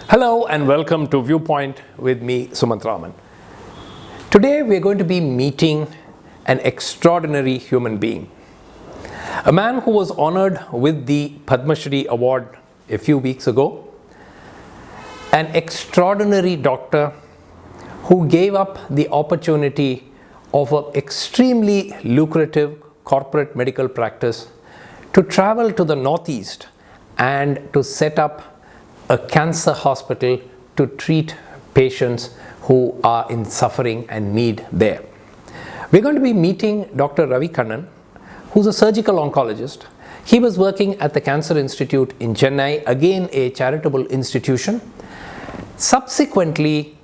Hello and welcome to Viewpoint with me, Sumanth Raman. Today we're going to be meeting an extraordinary human being. A man who was honored with the Padma Shri award a few weeks ago. An extraordinary doctor who gave up the opportunity of an extremely lucrative corporate medical practice to travel to the Northeast and to set up a cancer hospital to treat patients who are in suffering and need there. We're going to be meeting Dr. Ravi Kannan, who's a surgical oncologist. He was working at the Cancer Institute in Chennai, again a charitable institution. Subsequently,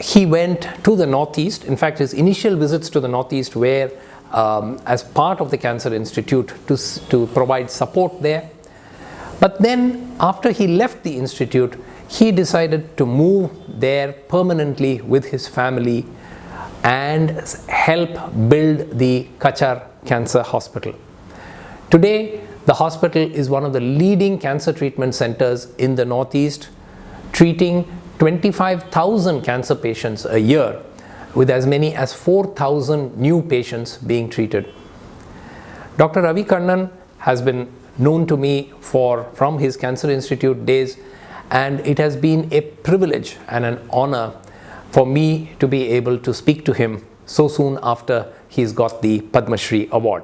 he went to the Northeast. In fact, his initial visits to the Northeast were as part of the Cancer Institute to provide support there. But then, after he left the institute, he decided to move there permanently with his family and help build the Kachar Cancer Hospital. Today, the hospital is one of the leading cancer treatment centers in the Northeast, treating 25,000 cancer patients a year, with as many as 4,000 new patients being treated. Dr. Ravi Kannan has been known to me from his Cancer Institute days, and it has been a privilege and an honor for me to be able to speak to him so soon after he's got the Padma Shri award.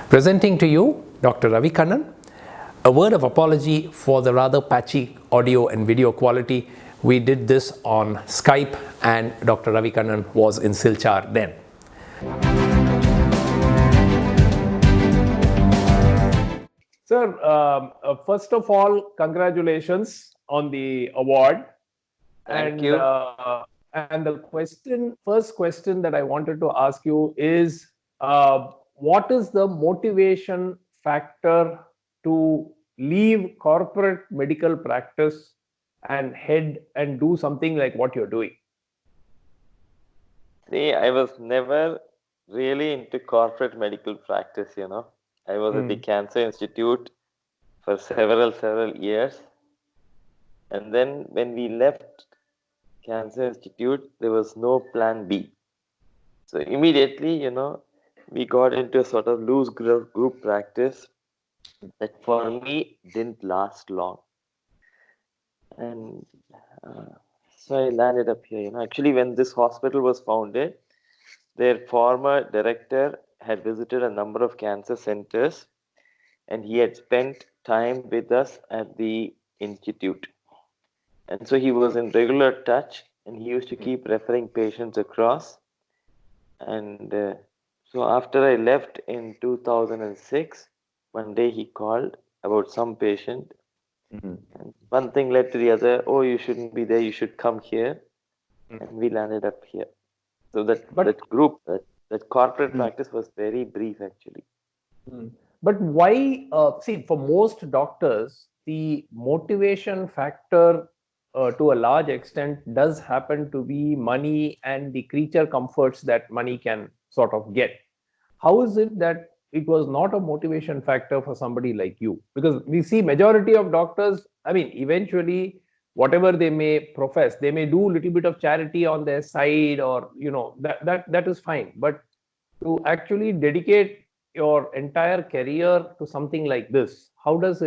Presenting to you Dr. Ravi Kannan. A word of apology for the rather patchy audio and video quality. We did this on Skype and Dr. Ravi Kannan was in Silchar then. Sir, first of all, congratulations on the award. Thank you. And the first question that I wanted to ask you is, what is the motivation factor to leave corporate medical practice and head and do something like what you're doing? See, I was never really into corporate medical practice, I was at the Cancer Institute for several years. And then when we left Cancer Institute, there was no plan B. So immediately, we got into a sort of loose group practice that for me didn't last long. And so I landed up here. Actually, when this hospital was founded, their former director had visited a number of cancer centers, and he had spent time with us at the institute. And so he was in regular touch, and he used to keep referring patients across. And so after I left in 2006, one day he called about some patient. And one thing led to the other. Oh, you shouldn't be there. You should come here. And we landed up here. So that corporate practice was very brief, actually. But why? See, for most doctors, the motivation factor to a large extent does happen to be money and the creature comforts that money can sort of get. How is it that it was not a motivation factor for somebody like you? Because we see majority of doctors, I mean, eventually, whatever they may profess, they may do a little bit of charity on their side, or that is fine. But to actually dedicate your entire career to something like this, what is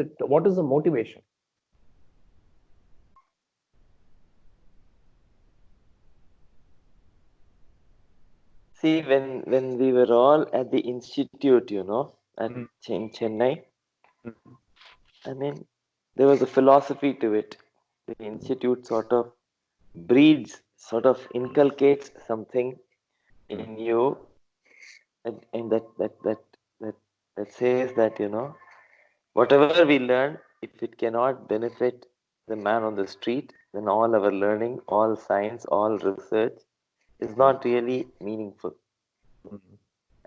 the motivation? See, when we were all at the institute, in Chennai, I mean, there was a philosophy to it. The institute sort of inculcates something in you, and that says that, whatever we learn, if it cannot benefit the man on the street, then all our learning, all science, all research is not really meaningful.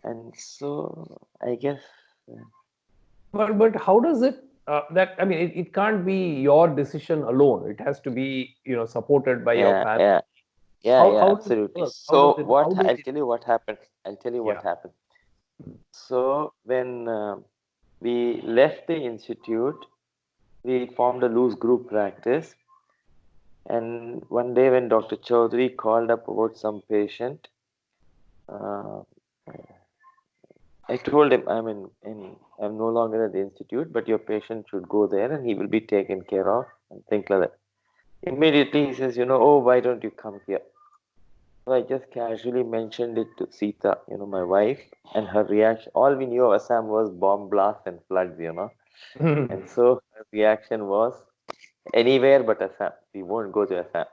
And so I guess. But how does it? I mean, it can't be your decision alone. It has to be supported by your family. Yeah, absolutely. So I'll tell you what happened. So when we left the institute, we formed a loose group practice, And one day when Dr. Chaudhary called up about some patient, uh, I told him, I'm no longer at the institute, but your patient should go there and he will be taken care of and things like that. Immediately he says, oh, why don't you come here? So I just casually mentioned it to Sita, my wife, and her reaction. All we knew of Assam was bomb blasts and floods. And so her reaction was anywhere but Assam. We won't go to Assam.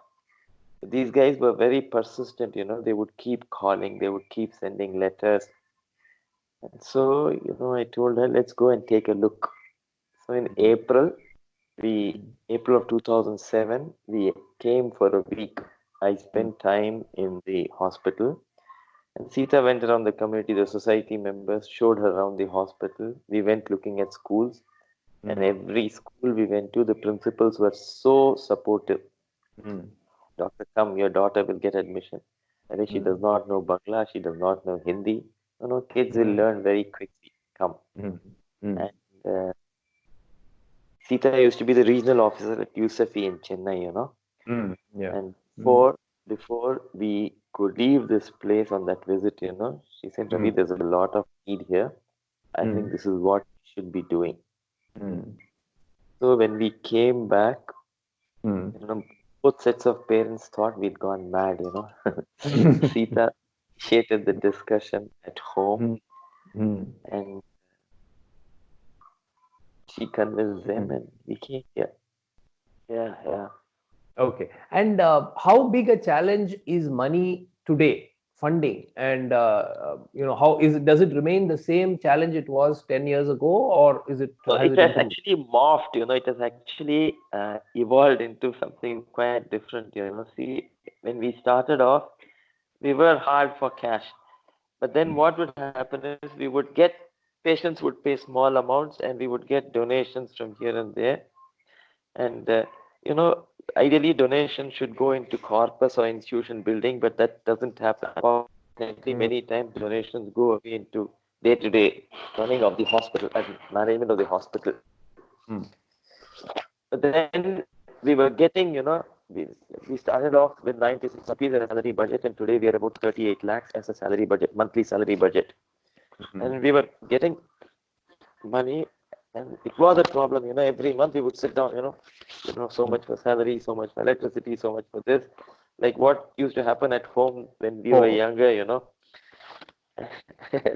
These guys were very persistent. They would keep calling, they would keep sending letters. And so, I told her, let's go and take a look. So in April of 2007, we came for a week. I spent time in the hospital. And Sita went around the community, the society members showed her around the hospital. We went looking at schools. And every school we went to, the principals were so supportive. Doctor, come, your daughter will get admission. And she does not know Bangla, she does not know Hindi. Kids will learn very quickly. Come. And Sita used to be the regional officer at USAFE in Chennai. Yeah. And before we could leave this place on that visit, she said, Ravi, there's a lot of need here. I think this is what we should be doing. So when we came back, both sets of parents thought we'd gone mad. Sita initiated the discussion at home and she convinced them and we came here. Yeah. Okay. And how big a challenge is money today, funding? And does it remain the same challenge it was 10 years ago, or has It it has improved? actually morphed. It has actually evolved into something quite different. See, when we started off, we were hard for cash. But then what would happen is patients would pay small amounts and we would get donations from here and there. And, ideally donations should go into corpus or institution building, but that doesn't happen. Unfortunately, many times donations go away into day-to-day running of the hospital and management of the hospital. But then we were getting, we started off with 96 rupees as a salary budget, and today we are about 38 lakhs as a salary budget, monthly salary budget. And we were getting money, and it was a problem. Every month we would sit down. So much for salary, so much for electricity, so much for this. Like what used to happen at home when we were younger.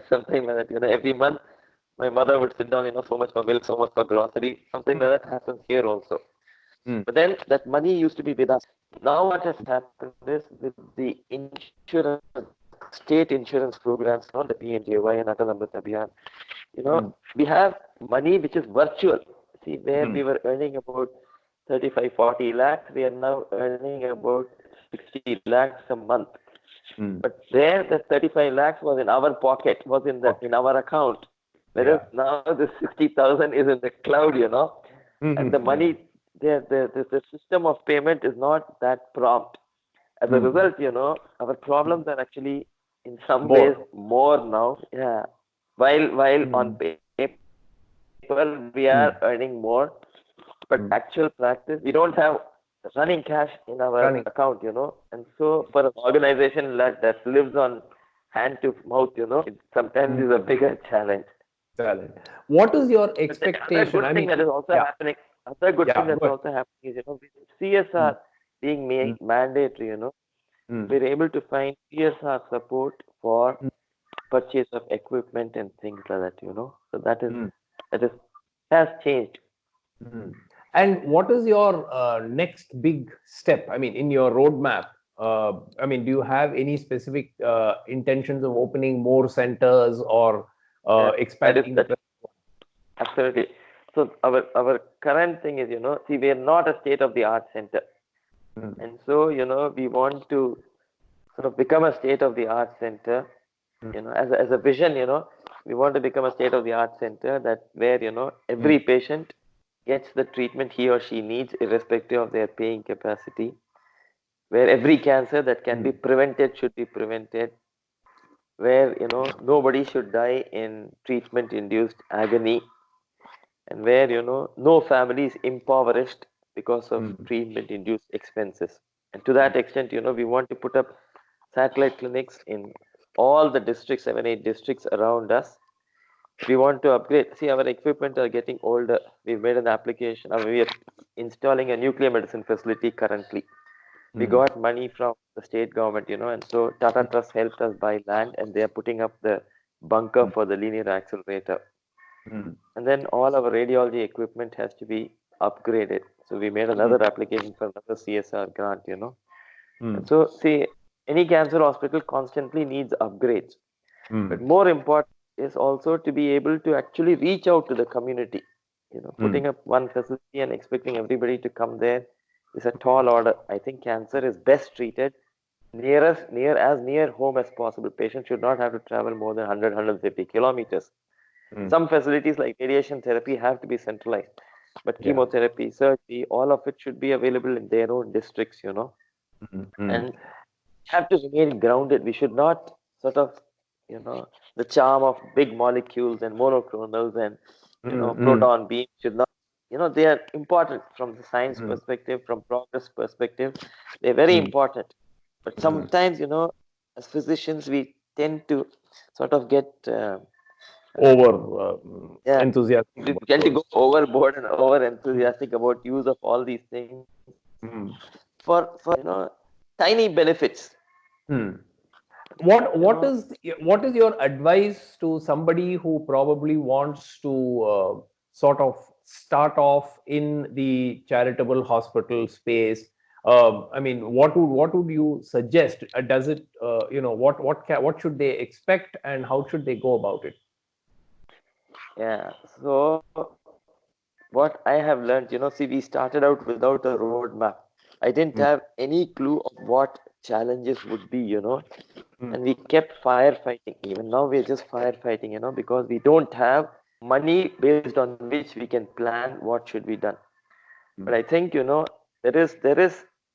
Something like that. Every month my mother would sit down. So much for milk, so much for grocery. Something like that happens here also. But then that money used to be with us. Now what has happened is with the insurance, state insurance programs, not the PMJY and Atal Amrit Abhiyan, we have money which is virtual. See, where we were earning about 35, 40 lakhs, we are now earning about 60 lakhs a month. But there, the 35 lakhs was in our pocket, was in our account. Whereas now the 60,000 is in the cloud, and the money, the system of payment is not that prompt. As a result, our problems are actually in some ways more now. Yeah. While on paper we are earning more, but actual practice we don't have running cash in our account, and so for an organization that lives on hand to mouth, it sometimes is a bigger challenge. What is your But expectation? another good thing that is also happening. Another good thing that's go ahead. also happening is, with CSR being made mandatory, we're able to find CSR support for purchase of equipment and things like that. So that has changed. And what is your next big step? I mean, in your roadmap, do you have any specific intentions of opening more centers or expanding the? Absolutely. So our current thing is, see, we are not a state-of-the-art center. And so, we want to sort of become a state-of-the-art center, as a vision, we want to become a state-of-the-art center where, every patient gets the treatment he or she needs irrespective of their paying capacity, where every cancer that can be prevented should be prevented, where, nobody should die in treatment-induced agony, and where, no family is impoverished because of treatment-induced expenses. And to that extent, we want to put up satellite clinics in all the districts, 7, 8 districts around us. We want to upgrade. See, our equipment are getting older. We've made an application. We are installing a nuclear medicine facility currently. We got money from the state government, and so Tata Trust helped us buy land, and they are putting up the bunker for the linear accelerator. And then all our radiology equipment has to be upgraded. So we made another application for another CSR grant, And so, see, any cancer hospital constantly needs upgrades. But more important is also to be able to actually reach out to the community. Putting up one facility and expecting everybody to come there is a tall order. I think cancer is best treated near home as possible. Patients should not have to travel more than 100, 150 kilometers. Some facilities like radiation therapy have to be centralized, but chemotherapy, surgery, all of it should be available in their own districts, and have to remain grounded. We should not sort of, the charm of big molecules and monoclonals and, proton beams should not, they are important from the science perspective, from progress perspective. They're very important. But sometimes, as physicians, we tend to sort of get enthusiastic we about tend to those. go overboard and over enthusiastic about use of all these things for tiny benefits. What is your advice to somebody who probably wants to sort of start off in the charitable hospital space? I mean, what would you suggest? Does it what should they expect, and how should they go about it? Yeah. So what I have learned, see, we started out without a roadmap. I didn't have any clue of what challenges would be, and we kept firefighting. Even now, we're just firefighting, because we don't have money based on which we can plan what should be done. But I think, there is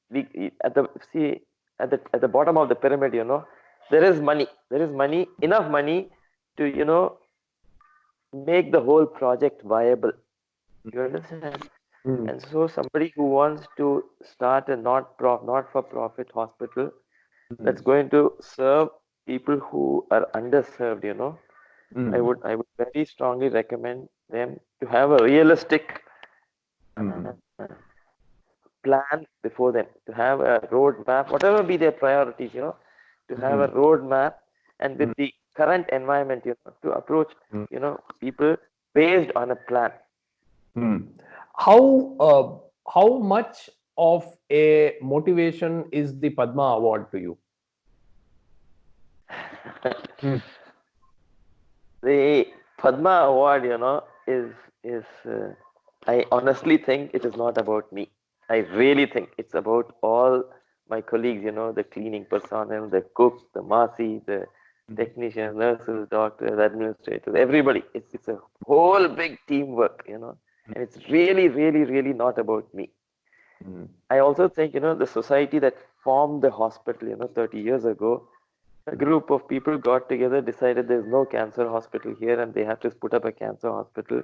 we at the see at the bottom of the pyramid, there is money. There is money, enough money to, make the whole project viable. You understand? And so somebody who wants to start a not-for-profit hospital that's going to serve people who are underserved, I would very strongly recommend them to have a realistic plan before them, to have a roadmap, whatever be their priorities, to have a roadmap, and with the current environment, to approach, people based on a plan. How much of a motivation is the Padma Award to you? The Padma Award, is I honestly think it is not about me. I really think it's about all my colleagues, the cleaning personnel, the cooks, the masi, the technicians, nurses, doctors, administrators, everybody. It's a whole big teamwork, and it's really, really, really not about me. I also think, the society that formed the hospital, 30 years ago, a group of people got together, decided there's no cancer hospital here and they have to put up a cancer hospital.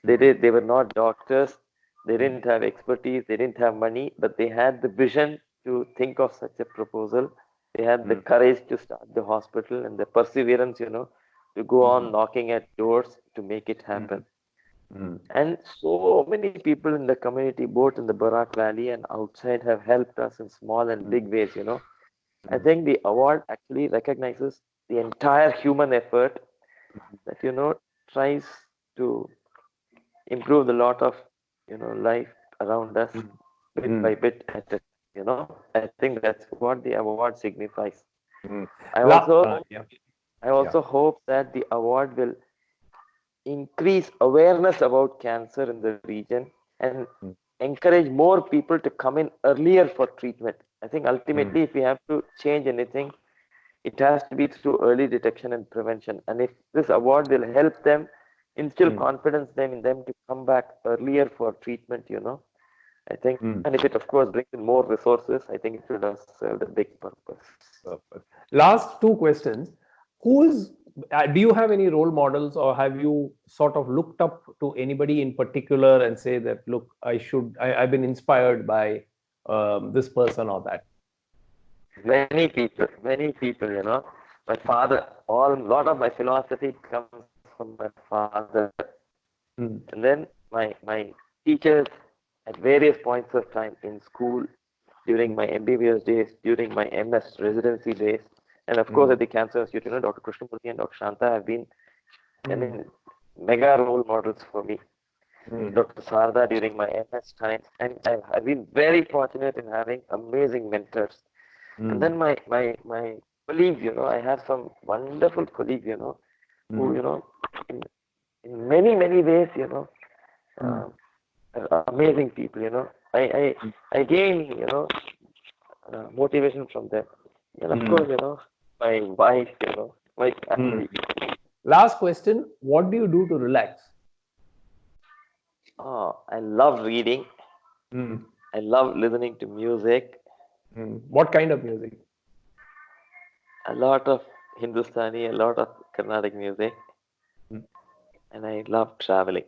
They were not doctors, they didn't have expertise, they didn't have money, but they had the vision to think of such a proposal. They had the courage to start the hospital and the perseverance, to go on knocking at doors to make it happen. And so many people in the community, both in the Barak Valley and outside, have helped us in small and big ways, I think the award actually recognizes the entire human effort that, tries to improve the lot of, life around us bit by bit at it, I think that's what the award signifies. I also hope that the award will increase awareness about cancer in the region and encourage more people to come in earlier for treatment. I think ultimately, if we have to change anything, it has to be through early detection and prevention. And if this award will help them, instill confidence in them to come back earlier for treatment, I think, and if it, of course, brings in more resources, I think it does serve the big purpose. Last two questions. Who is do you have any role models, or have you sort of looked up to anybody in particular and say that, look, I've been inspired by this person or that? Many people, you know. My father, lot of my philosophy comes from my father. Mm. And then my teachers at various points of time in school, during my MBBS days, during my MS residency days, and of course at the Cancer Institute, you know, Dr. Krishnamurthy and Dr. Shanta have been, I mean, mega role models for me. Dr. Sarda during my MS times, and I've been very fortunate in having amazing mentors. And then my colleagues, you know, I have some wonderful colleagues, you know, who, you know, in many ways, you know, are amazing people, you know. I gain, you know, motivation from them. And of course, you know, my wife, you know, my family. Last question: what do you do to relax? Oh, I love reading. I love listening to music. What kind of music? A lot of Hindustani, a lot of Carnatic music. And I love traveling.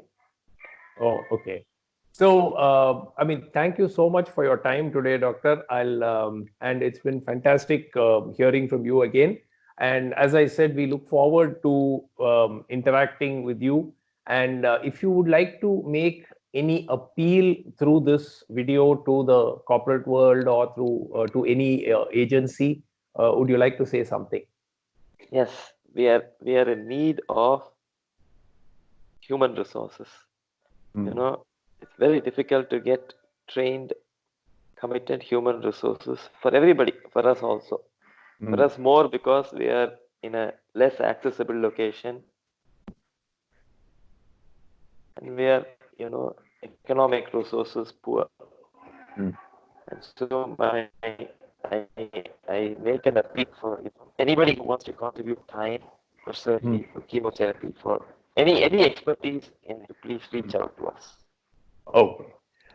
Oh, okay. So, I mean, thank you so much for your time today, Doctor. And it's been fantastic hearing from you again. And as I said, we look forward to interacting with you. And if you would like to make any appeal through this video to the corporate world or through to any agency, would you like to say something? Yes, we are in need of human resources. You know, it's very difficult to get trained, committed human resources for everybody, for us also. For us more because we are in a less accessible location, and we are, you know, economic resources poor. And so I make an appeal for, you know, anybody who wants to contribute time for surgery, for chemotherapy, for any expertise, and please reach out to us. Okay.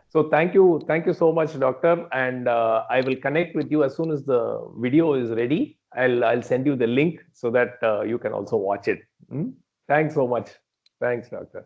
So thank you so much, Doctor. And I will connect with you as soon as the video is ready. I'll send you the link so that you can also watch it. Thanks so much. Thanks, Doctor.